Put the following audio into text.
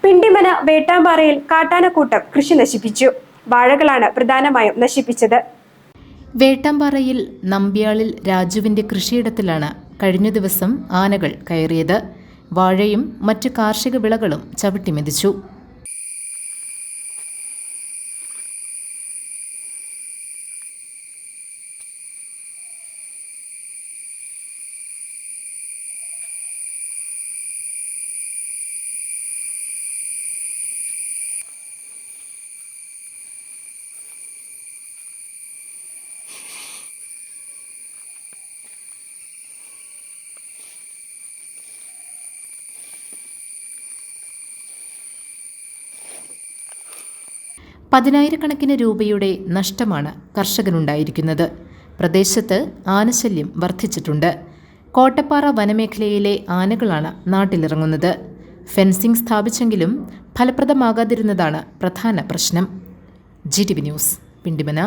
പിണ്ടിമന വേട്ടാമ്പാറയിൽ കാട്ടാനക്കൂട്ടം കൃഷി നശിപ്പിച്ചു. വാഴകളാണ് പ്രധാനമായും നശിപ്പിച്ചത്. വേട്ടാമ്പാറയിൽ നമ്പ്യാളിൽ രാജുവിന്റെ കൃഷിയിടത്തിലാണ് കഴിഞ്ഞ ദിവസം ആനകൾ കയറിയത്. വാഴയും മറ്റ് കാർഷിക വിളകളും ചവിട്ടിമെതിച്ചു. പതിനായിരക്കണക്കിന് രൂപയുടെ നഷ്ടമാണ് കർഷകനുണ്ടായിരിക്കുന്നത്. പ്രദേശത്ത് ആനശല്യം വർദ്ധിച്ചിട്ടുണ്ട്. കോട്ടപ്പാറ വനമേഖലയിലെ ആനകളാണ് നാട്ടിലിറങ്ങുന്നത്. ഫെൻസിംഗ് സ്ഥാപിച്ചെങ്കിലും ഫലപ്രദമാകാതിരുന്നതാണ് പ്രധാന പ്രശ്നം. GTV news, Pindimana.